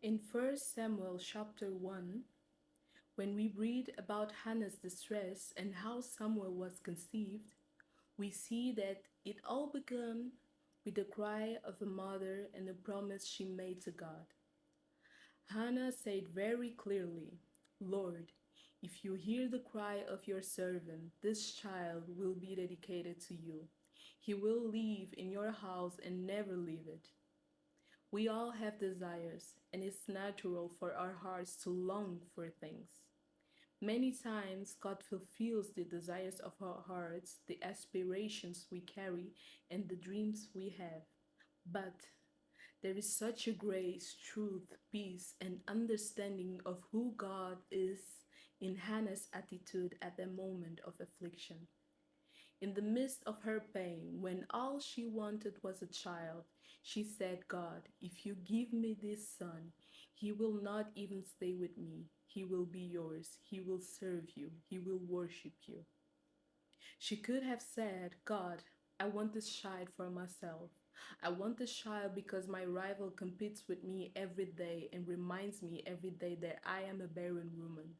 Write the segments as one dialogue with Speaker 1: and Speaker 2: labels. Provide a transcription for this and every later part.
Speaker 1: In First Samuel chapter 1, when we read about Hannah's distress and how Samuel was conceived, we see that it all began with the cry of a mother and the promise she made to God. Hannah said very clearly, Lord, if you hear the cry of your servant, this child will be dedicated to you. He will live in your house and never leave it. We all have desires, and it's natural for our hearts to long for things. Many times, God fulfills the desires of our hearts, the aspirations we carry, and the dreams we have. But there is such a grace, truth, peace, and understanding of who God is in Hannah's attitude at the moment of affliction. In the midst of her pain, when all she wanted was a child, she said, God, if you give me this son, he will not even stay with me. He will be yours. He will serve you. He will worship you. She could have said, God, I want this child for myself. I want this child because my rival competes with me every day and reminds me every day that I am a barren woman.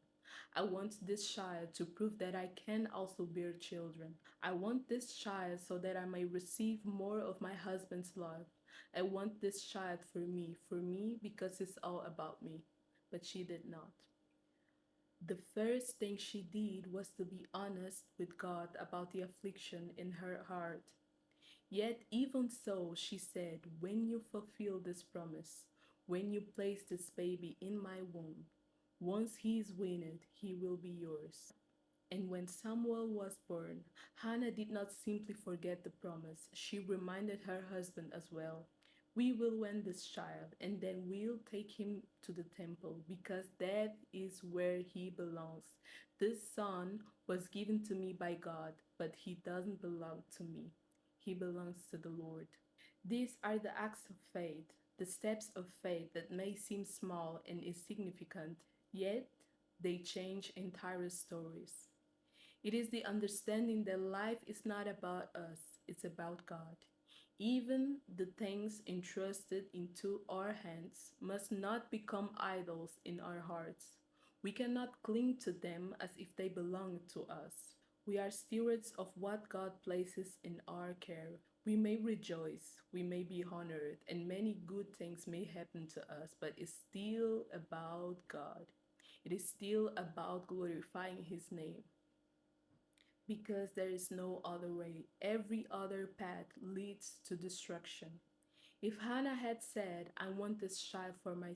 Speaker 1: I want this child to prove that I can also bear children. I want this child so that I may receive more of my husband's love. I want this child for me because it's all about me. But she did not. The first thing she did was to be honest with God about the affliction in her heart. Yet, even so, she said, when you fulfill this promise, when you place this baby in my womb, once he is weaned, he will be yours. And when Samuel was born, Hannah did not simply forget the promise. She reminded her husband as well. We will win this child, and then we'll take him to the temple, because that is where he belongs. This son was given to me by God, but he doesn't belong to me. He belongs to the Lord. These are the acts of faith, the steps of faith that may seem small and insignificant, yet they change entire stories. It is the understanding that life is not about us, it's about God. Even the things entrusted into our hands must not become idols in our hearts. We cannot cling to them as if they belong to us. We are stewards of what God places in our care. We may rejoice, we may be honored, and many good things may happen to us, but it's still about God. It is still about glorifying His name, because there is no other way. Every other path leads to destruction. If Hannah had said, I want this child for myself,